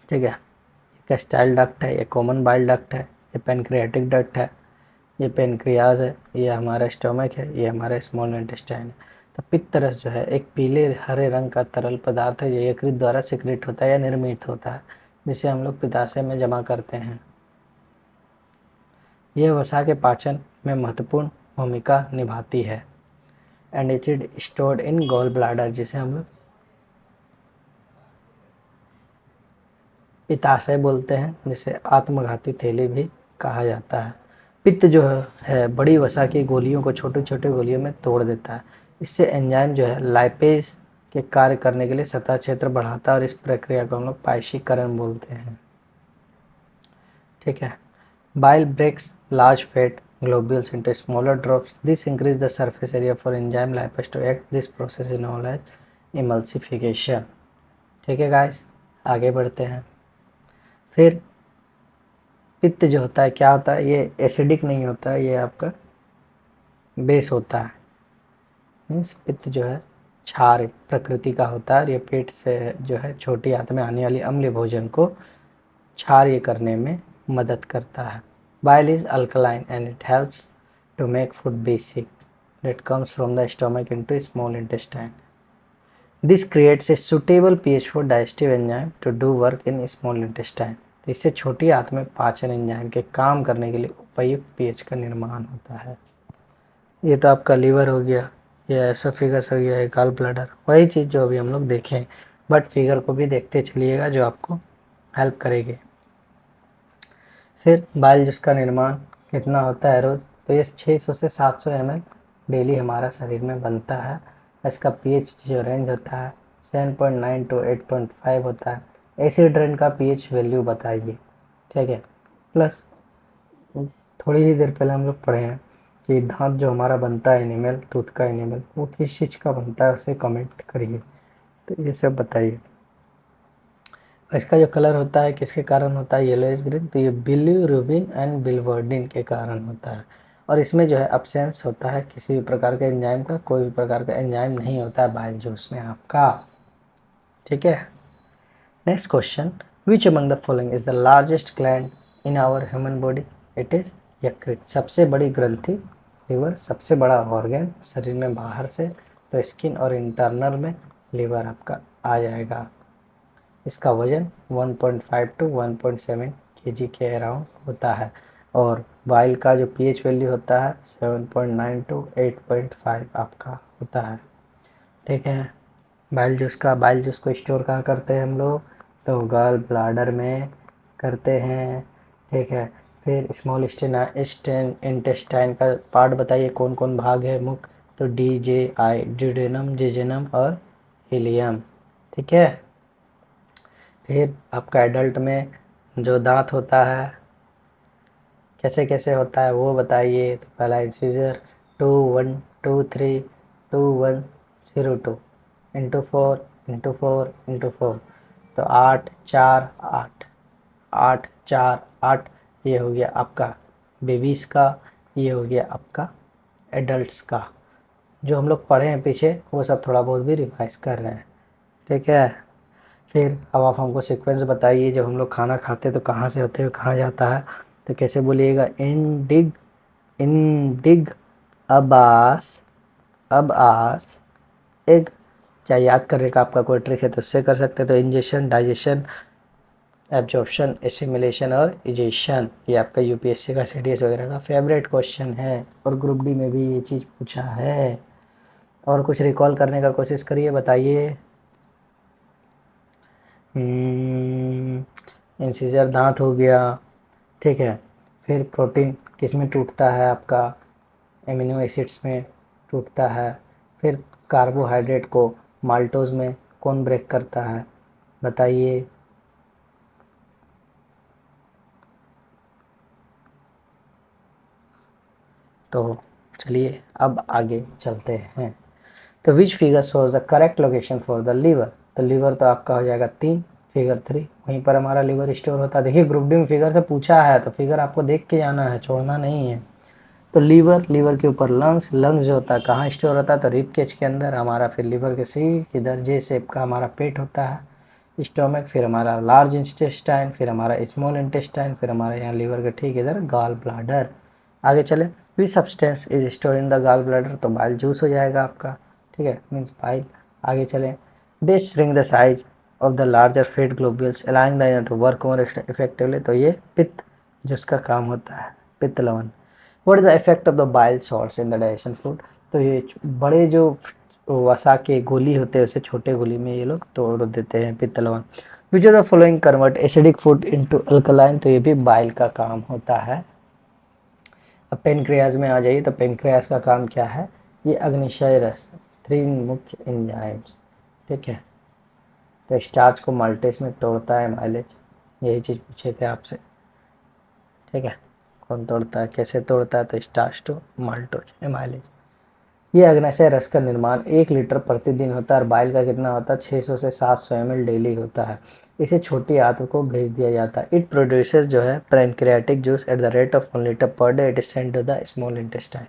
ठीक है, कैस्टाइल डक्ट है, ये कॉमन बाइल डक्ट है, ये पेनक्रियाटिक डक्ट है, ये पेनक्रियाज है, ये हमारा स्टोमक है, ये हमारा स्मॉल इंटेस्टाइन है। तो पित्त रस जो है एक पीले हरे रंग का तरल पदार्थ है, ये यकृत द्वारा सिक्रेट होता है या निर्मित होता है, जिसे हम लोग पित्ताशय में जमा करते हैं। यह वसा के पाचन में महत्वपूर्ण भूमिका निभाती है। And acid stored in gall bladder, जिसे हम लोग पित्ताशय बोलते हैं, जिसे आत्मघाती थैली भी कहा जाता है। पित्त जो है बड़ी वसा की गोलियों को छोटे छोटे गोलियों में तोड़ देता है। इससे एंजाइम जो है लाइपेज के कार्य करने के लिए सतह क्षेत्र बढ़ाता है, और इस प्रक्रिया को हम लोग पाइशीकरण बोलते हैं। ठीक है, bile breaks large fat globules into smaller drops. This increases the surface area for enzyme lipase to act. This process is known as emulsification. ठीक है गाइस, आगे बढ़ते हैं। फिर पित्त जो होता है क्या होता है, ये एसिडिक नहीं होता है, ये आपका बेस होता है। मीन्स पित्त जो है क्षार प्रकृति का होता है, ये पेट से जो है छोटी आंत में आने वाली अम्लीय भोजन को क्षारीय करने में मदद करता है। Bile is alkaline and it helps to make food basic that comes from the stomach into small intestine. This creates a suitable pH for digestive enzyme to do work in small intestine. तो इससे छोटी आंत में पाचन enzyme के काम करने के लिए उपयुक्त पीएच का निर्माण होता है। ये तो आपका लीवर हो गया, ये एसोफेगस हो गया, ये गॉल ब्लैडर, वही चीज़ जो अभी हम लोग देखें, बट फिगर को भी देखते चलिएगा जो आपको हेल्प करेगी। फिर बाइल जूस का निर्माण कितना होता है रोज़, तो ये 600 से 700 ml डेली हमारा शरीर में बनता है। इसका पीएच जो रेंज होता है 7.9 टू 8.5 होता है। एसिड रेन का पीएच वैल्यू बताइए। ठीक है, प्लस थोड़ी ही देर पहले हम लोग पढ़े हैं कि दांत जो हमारा बनता है एनिमल, टूथ का एनिमल, वो किस चीज़ का बनता है, उसे कमेंट करिए। तो ये सब बताइए। इसका जो कलर होता है किसके कारण होता है, येलोइश ग्रीन, तो ये बिलीरुबिन एंड बिलवर्डिन के कारण होता है। और इसमें जो है अब्सेंस होता है किसी भी प्रकार के एंजाइम का, कोई भी प्रकार का एंजाइम नहीं होता है बाइल जूस में आपका। ठीक है, next question, which among the following is the largest gland in our human body, it is यकृत। सबसे बड़ी ग्रंथि लीवर, सबसे बड़ा ऑर्गन शरीर में बाहर से, तो स्किन और इंटरनल में लीवर आपका आ जाएगा। इसका वजन 1.5 टू 1.7 केजी के अराउंड होता है, और बाइल का जो पीएच वैल्यू होता है 7.9 टू 8.5 आपका होता है। ठीक है, बाइल जूस को स्टोर कहाँ करते हैं हम लोग, तो गॉल ब्लाडर में करते हैं। ठीक है, फिर स्मॉल इंटेस्टाइन का पार्ट बताइए कौन कौन भाग है मुख्य, तो डी जे आई, ड्यूडेनम, जेजेनम और इलियम। ठीक है। फिर आपका एडल्ट में जो दांत होता है कैसे कैसे होता है वो बताइए, तो पहला इंसीजर 2 1 2 3 2 1 0 2 इंटू 4 तो 8 4 8 8 4 8, ये हो गया आपका बेबीज़ का, ये हो गया आपका एडल्ट्स का। जो हम लोग पढ़े हैं पीछे वो सब थोड़ा बहुत भी रिवाइज कर रहे हैं। ठीक है। फिर अब आप हमको सीक्वेंस बताइए, जब हम लोग खाना खाते हैं तो कहाँ से होते हुए कहाँ जाता है, तो कैसे बोलिएगा, इंडिग अबास अबास एग। चाहे याद करने का आपका कोई ट्रिक है तो उससे कर सकते हैं, तो इंजेक्शन, डाइजेशन, एब्जॉर्प्शन, एसिमिलेशन और इजेशन। ये आपका यूपीएससी का सीडीएस वगैरह का फेवरेट क्वेश्चन है और ग्रुप डी में भी ये चीज़ पूछा है। और कुछ रिकॉल करने का कोशिश करिए, बताइए। इंसीजर दांत हो गया। ठीक है। फिर प्रोटीन किस में टूटता है आपका, एमिनो एसिड्स में टूटता है। फिर कार्बोहाइड्रेट को माल्टोज में कौन ब्रेक करता है, बताइए। तो चलिए अब आगे चलते हैं। तो which figure shows the correct location for the liver, तो लीवर तो आपका हो जाएगा 3, फिगर 3, वहीं पर हमारा लीवर स्टोर होता है। देखिए ग्रुप डी में फिगर से पूछा है तो फिगर आपको देख के जाना है, छोड़ना नहीं है। तो लीवर के ऊपर लंग्स जो होता है कहाँ स्टोर होता है, तो रिब केज के अंदर हमारा। फिर लीवर के सी इधर जे शेप का हमारा पेट होता है, स्टोमक, फिर हमारा लार्ज इंटेस्टाइन, फिर हमारा स्मॉल इंटेस्टाइन, फिर हमारे यहाँ लीवर के ठीक इधर गॉल ब्लाडर। आगे चले, which substance is store in the gall bladder, तो बाइल जूस हो जाएगा आपका। ठीक है, मीन्स बाइल। आगे चले, they shrink the size of the larger fat globules allowing the to work more effectively, तो ये पित्त जिसका काम होता है, पित्त लवन। What is the effect of the bile salts in the digestion food, तो ये बड़े जो वसा के गोली होते हैं उसे छोटे गोली में ये लोग तोड़ देते हैं, पित्त लवन। Which of the following convert acidic food into alkaline, तो ये भी बाइल का काम होता है। अब पेनक्रियाज में आ जाइए, तो पेनक्रियाज का काम क्या है, ये अग्निशय रस, 3 मुख्य एंजाइम्स। ठीक है। तो स्टार्च को माल्टेज में तोड़ता है माइलेज, यही चीज़ पूछे थे आपसे। ठीक है, कौन तोड़ता है, कैसे तोड़ता है, तो स्टार्च टू माल्टोज एमाइलेज। ये अग्नाशय रस का निर्माण 1 लीटर प्रतिदिन होता है और बाइल का कितना होता है, 600 से 700 ml डेली होता है। इसे छोटी आंत को भेज दिया जाता है। इट प्रोड्यूसेस जो है pancreatic juice at the rate of 1 litre per day, it is send to the small intestine.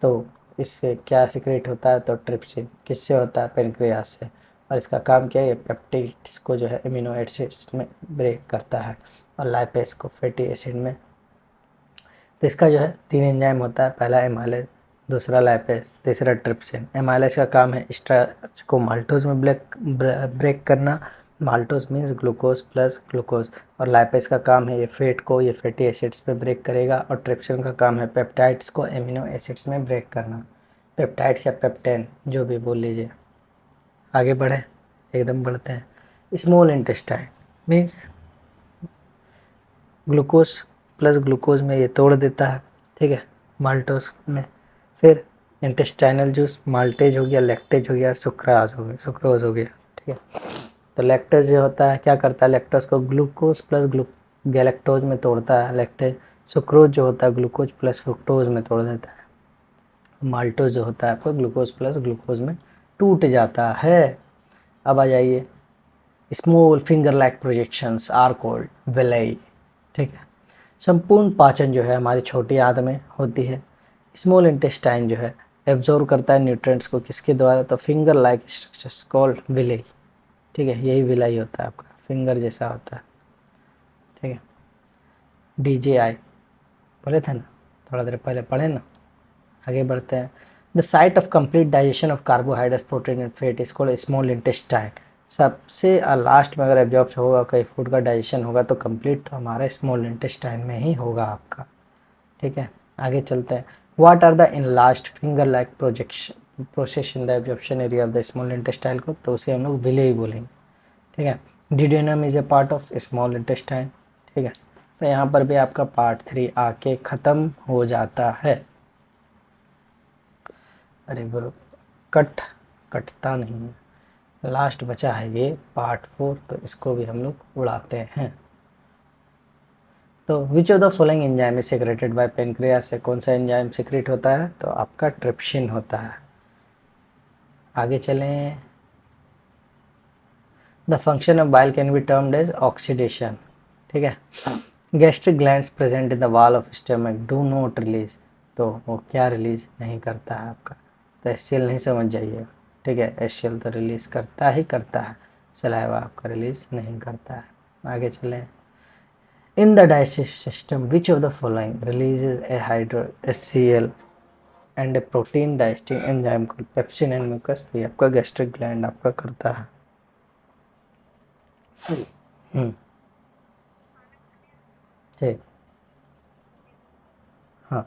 तो इससे क्या सिक्रेट होता है, तो ट्रिप्सिन किससे होता है, पैनक्रियाज से। और इसका काम क्या है, पेप्टाइड्स को जो है एमिनो एसिड्स में ब्रेक करता है और लाइपेज को फैटी एसिड में। तो इसका जो है 3 एंजाइम होता है, पहला एमाइलेज, दूसरा लाइपेज, तीसरा ट्रिप्सिन। एमाइलेज का काम है स्टार्च को माल्टोज में ब्रेक करना, maltose means glucose plus glucose. और लाइपेज का काम है ये फैट को, ये फैटी एसिड्स पे ब्रेक करेगा। और ट्रिप्सिन का काम है पेप्टाइड्स को एमिनो एसिड्स में ब्रेक करना, पेप्टाइड्स या पेप्टेन जो भी बोल लीजिए। आगे बढ़े, एकदम बढ़ते हैं। Small intestine means glucose plus glucose में ये तोड़ देता है। ठीक है, माल्टोज में। फिर इंटेस्टाइनल जूस, माल्टेज हो गया, लैक्टेज हो गया, सुक्रोज हो गया। ठीक है। तो लैक्टेज जो होता है क्या करता है, लैक्टोज को ग्लूकोज प्लस गैलेक्टोज में तोड़ता है लैक्टेज। सुक्रोज जो होता है ग्लूकोज प्लस फ्रुक्टोज में तोड़ देता है। माल्टोज जो होता है आपको ग्लूकोज प्लस ग्लूकोज में टूट जाता है। अब आ जाइए, small finger like projections are called villi. ठीक है। संपूर्ण पाचन जो है हमारी छोटी आंत में होती है। स्मॉल इंटेस्टाइन जो है एब्जॉर्व करता है न्यूट्रिएंट्स को किसके द्वारा, तो finger like structures called villi. ठीक है, यही विलाई होता है आपका, फिंगर जैसा होता है। ठीक है, DJI पढ़े थे ना, थोड़ा देर पहले पढ़े ना। आगे बढ़ते हैं। The site of complete digestion of carbohydrates protein and fat is called small intestine. सबसे लास्ट में अगर एब्जॉर्ब होगा कहीं फूड का डाइजेशन होगा तो कंप्लीट तो हमारा स्मॉल इंटेस्टाइन में ही होगा आपका। ठीक है, आगे चलते हैं। What are the in last finger like projection process in the absorption area of the small intestine को, तो उसे हम लोग विले ही बोलेंगे। ठीक है, duodenum is a part of small intestine. ठीक है, तो यहाँ पर भी आपका पार्ट 3 आके ख़त्म हो जाता है। अरे गुरु कटता नहीं है, लास्ट बचा है ये पार्ट 4, तो इसको भी हम लोग उड़ाते हैं। तो विच of the following enzyme is secreted bye pancreas से कौन सा एंजाइम सीक्रेट होता है, तो आपका ट्रिप्सिन होता है। आगे चलें। The function of bile can be termed as oxidation, ठीक है। Gastric glands present in the wall of stomach do not release, तो वो क्या रिलीज नहीं करता है आपका, तो एचसीएल नहीं समझ जाइए, ठीक है। एचसीएल तो रिलीज करता ही करता है, सलाइवा आपका रिलीज नहीं करता है। आगे चलें। In the digestive system which of the following releases a hydro HCl and a protein digesting enzyme called pepsin and mucus, ये आपका गैस्ट्रिक ग्लैंड आपका करता है। ठीक, हाँ।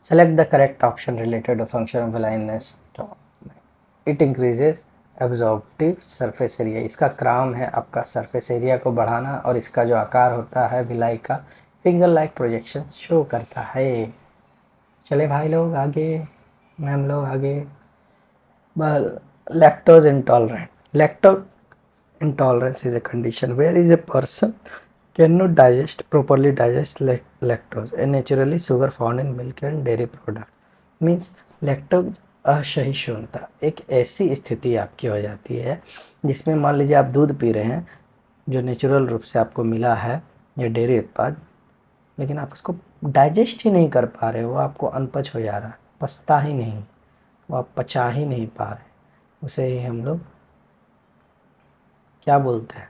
Select the correct option related to function of blindness. It increases absorptive surface area. इसका काम है आपका सरफेस एरिया को बढ़ाना, और इसका जो आकार होता है भिलाई का फिंगर लाइक प्रोजेक्शन शो करता है। चले भाई लोग आगे, मैम लोग आगे। Lactose intolerant, lactose intolerance is a condition where is a person cannot properly digest lactose, a naturally sugar found in milk and dairy product. Means lactose असहिष्णुता एक ऐसी स्थिति आपकी हो जाती है जिसमें मान लीजिए आप दूध पी रहे हैं जो नेचुरल रूप से आपको मिला है या डेयरी उत्पाद, लेकिन आप उसको डाइजेस्ट ही नहीं कर पा रहे, वो आपको अनपच हो जा रहा है, पचता ही नहीं, वो आप पचा ही नहीं पा रहे, उसे ही हम लोग क्या बोलते हैं,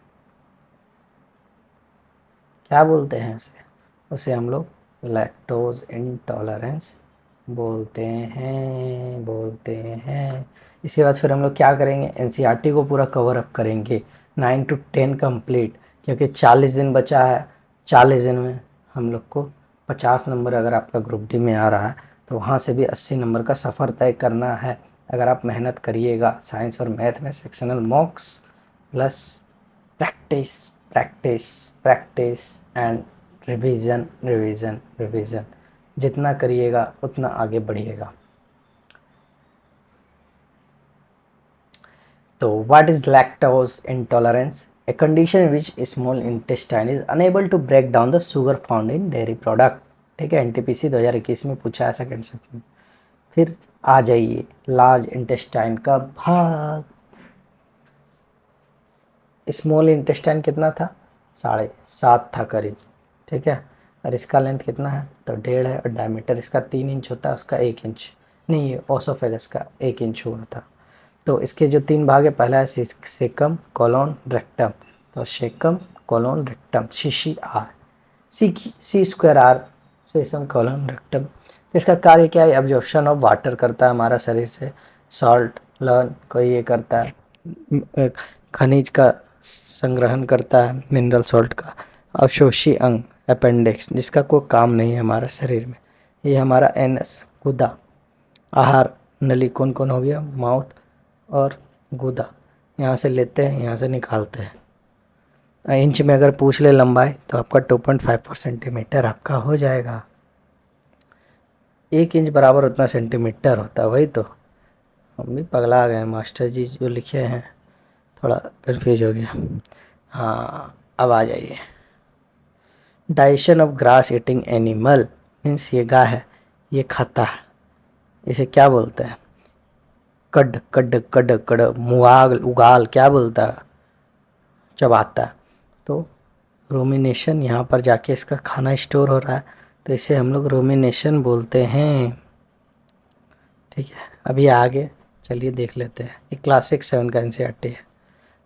क्या बोलते हैं उसे, उसे हम लोग लैक्टोज इंटॉलरेंस बोलते हैं। इसके बाद फिर हम लोग क्या करेंगे, एनसीईआरटी को पूरा कवर अप करेंगे 9 to 10 कंप्लीट, क्योंकि 40 दिन बचा है। 40 दिन में हम लोग को 50 नंबर अगर आपका ग्रुप डी में आ रहा है तो वहाँ से भी 80 नंबर का सफ़र तय करना है, अगर आप मेहनत करिएगा। साइंस और मैथ में sectional mocks plus practice practice practice and revision revision revision, जितना करिएगा उतना आगे बढ़िएगा। तो what is lactose intolerance, a condition in which small intestine is unable to break down the sugar found in dairy product, ठीक है। NTPC 2021 में पूछा है सेकंड सेक्शन में। फिर आ जाइए लार्ज इंटेस्टाइन का भाग, स्मॉल इंटेस्टाइन कितना था, 7.5 था करीब, ठीक है। और इसका लेंथ कितना है, तो 1.5 है, और डायमीटर इसका 3 इंच होता है, उसका 1 इंच नहीं, ये ओसोफेगस का 1 इंच हुआ था। तो इसके जो 3 भाग है, पहला है सेकम कोलोन रेक्टम, तो caecum colon rectum CCR, C square R caecum colon rectum. तो इसका कार्य क्या है, एब्जॉर्प्शन ऑफ वाटर करता है हमारा शरीर से, सॉल्ट लर्न को ये करता है, खनिज का संग्रहण करता है, मिनरल सॉल्ट का। अवशोषी अंग अपेंडिक्स, जिसका कोई काम नहीं है हमारा शरीर में, ये हमारा एनस गुदा। आहार नली कौन कौन हो गया, माउथ और गुदा, यहाँ से लेते हैं यहाँ से निकालते हैं। इंच में अगर पूछ ले लंबाई तो आपका 2.54 सेंटीमीटर आपका हो जाएगा। 1 इंच बराबर उतना सेंटीमीटर होता है, वही तो हम भी पगला गए, मास्टर जी जो लिखे हैं थोड़ा कन्फ्यूज हो गया। हाँ अब आ जाइए। Digestion of grass eating animal means ये गाय है, ये खाता है, इसे क्या बोलते हैं, कड कड कड कड, मुआल उगाल क्या बोलता है, चबाता है। तो रोमिनेशन, यहाँ पर जाके इसका खाना स्टोर हो रहा है, तो इसे हम लोग रोमिनेशन बोलते हैं, ठीक है। अभी आगे चलिए देख लेते हैं, ये क्लास 6-7 का एनसीईआरटी है।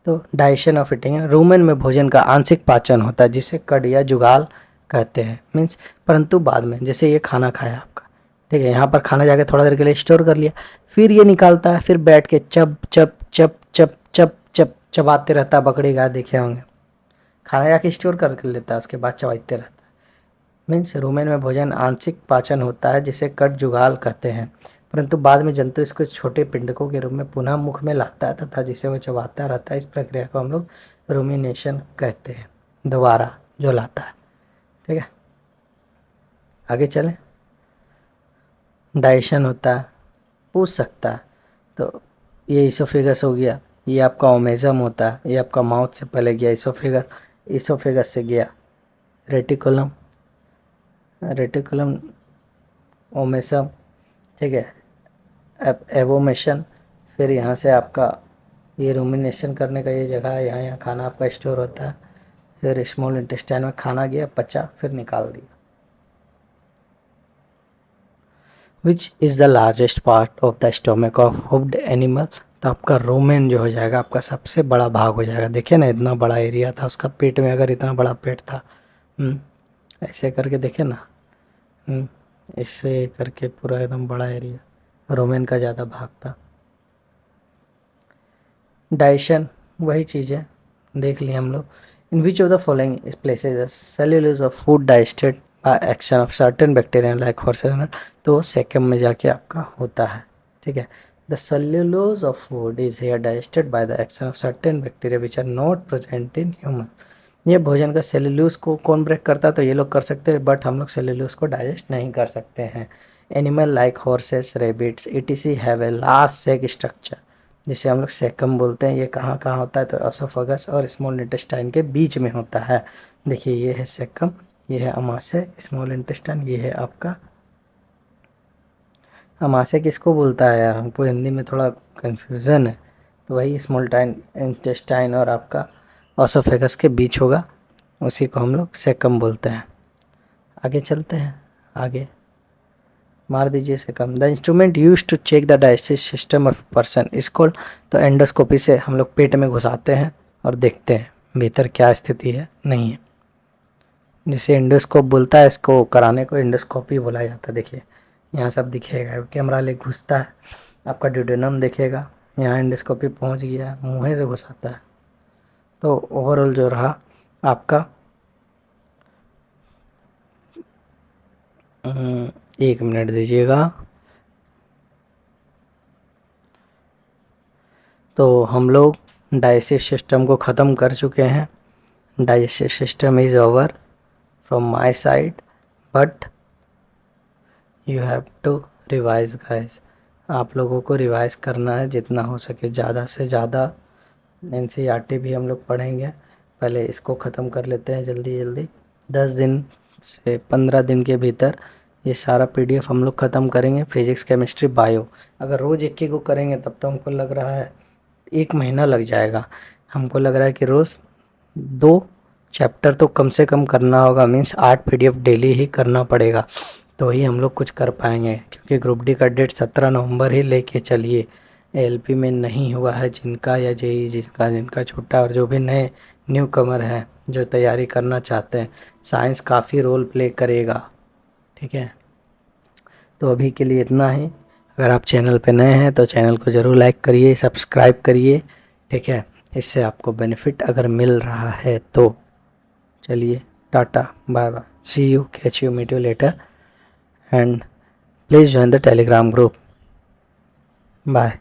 तो डाइजेशन ऑफ ईटिंग, रूमेन में भोजन का आंशिक पाचन होता है, जिसे कड या जुगाल कहते हैं, मीन्स परंतु बाद में, जैसे ये खाना खाया आपका, ठीक है, यहाँ पर खाना जाके थोड़ा देर के लिए स्टोर कर लिया, फिर ये निकालता है, फिर बैठ के चप चप चप चप चप चप चबाते रहता है, बकरी गाय देखे होंगे, खाना जाके स्टोर कर लेता है, उसके बाद चबाते रहता है। मीन्स रूमेन में भोजन आंशिक पाचन होता है, जिसे कट जुगाल कहते हैं। परंतु बाद में जंतु इसको छोटे पिंडकों के रूप में पुनः मुख में लाता है तथा जिसे वो चबाता रहता है। इस प्रक्रिया को हम लोग रूमिनेशन कहते हैं, दोबारा जो लाता है। ठीक है, आगे चलें। डाइजेशन होता है, पूछ सकता है, तो ये इसोफेगस हो गया, ये आपका ओमेजम होता है, ये आपका माउथ से पहले गया इसोफेगस, इसोफेगस से गया रेटिकुलम, रेटिकुलम ओमेसम, ठीक है, एवोमेशन, फिर यहाँ से आपका ये रूमिनेशन करने का ये जगह है, यहाँ यहाँ खाना आपका स्टोर होता है। फिर स्मॉल इंटेस्टाइन में खाना गया, पचा, फिर निकाल दिया। Which is the largest part of the stomach of hoofed animal. तो आपका रोमेन जो हो जाएगा आपका सबसे बड़ा भाग हो जाएगा। देखिए ना, इतना बड़ा एरिया था उसका पेट में, अगर इतना बड़ा पेट था, ऐसे करके देखे ना, इससे करके पूरा एकदम बड़ा एरिया रोमेन का ज़्यादा भाग था। डाइजेशन वही चीज़ है, देख लिए हम लोग। In which of the following places cellulose of food digested by action of certain bacteria like horses, तो सेकम में जाके आपका होता है। ठीक है, the cellulose of food is here digested by the action of certain bacteria which are not present in human. ये भोजन का सेल्यूलोज को कौन ब्रेक करता है, तो ये लोग कर सकते हैं, बट हम लोग सेल्यूलोज को डाइजेस्ट नहीं कर सकते हैं। Animal like horses, rabbits etc have a large sac structure, जिसे हम लोग सेकम बोलते हैं। ये कहाँ कहाँ होता है, तो एसोफेगस और स्मॉल इंटेस्टाइन के बीच में होता है। देखिए, ये है सेकम, ये है अमाशय, स्मॉल इंटेस्टाइन, ये है आपका अमाशय। किसको बोलता है यार, हमको हिंदी में थोड़ा कन्फ्यूज़न है। तो वही स्मॉल इंटेस्टाइन और आपका एसोफेगस के बीच होगा, उसी को हम लोग सेकम बोलते हैं। आगे चलते हैं, आगे मार दीजिए से कम। The instrument use to check the digestive system of person is called, तो एंडोस्कोपी से हम लोग पेट में घुसाते हैं और देखते हैं भीतर क्या स्थिति है, नहीं है, जिसे एंडोस्कोप बोलता है। इसको कराने को एंडोस्कोपी बोला जाता है। देखिए, यहाँ सब दिखेगा, कैमरा ले घुसता है, आपका ड्यूडेनम दिखेगा, यहाँ एंडोस्कोपी पहुँच गया, मुँह से घुसाता है। तो ओवरऑल जो रहा आपका, एक मिनट दीजिएगा। तो हम लोग डाइजेस्टिव सिस्टम को ख़त्म कर चुके हैं। Digestive system is over from my side, but you have to revise guys. आप लोगों को रिवाइज करना है जितना हो सके, ज़्यादा से ज़्यादा। एनसीईआरटी भी हम लोग पढ़ेंगे, पहले इसको ख़त्म कर लेते हैं जल्दी जल्दी। 10 दिन से 15 दिन के भीतर ये सारा पीडीएफ हम लोग ख़त्म करेंगे। फिजिक्स, केमिस्ट्री, बायो, अगर रोज़ एक ही को करेंगे तब तो हमको लग रहा है 1 महीना लग जाएगा। हमको लग रहा है कि रोज़ 2 चैप्टर तो कम से कम करना होगा, मीन्स 8 पीडीएफ डेली ही करना पड़ेगा, तो ही हम लोग कुछ कर पाएंगे। क्योंकि ग्रुप डी का डेट 17 नवंबर ही लेके चलिए। एलपी में नहीं हुआ है जिनका, या जेई जिनका छूटा, और जो भी नए न्यू कमर हैं जो तैयारी करना चाहते हैं, साइंस काफ़ी रोल प्ले करेगा। ठीक है, तो अभी के लिए इतना ही। अगर आप चैनल पे नए हैं तो चैनल को ज़रूर लाइक करिए, सब्सक्राइब करिए। ठीक है, इससे आपको बेनिफिट अगर मिल रहा है तो। चलिए, tata, bye bye, see you, catch you, meet you later, and please join the Telegram group. Bye.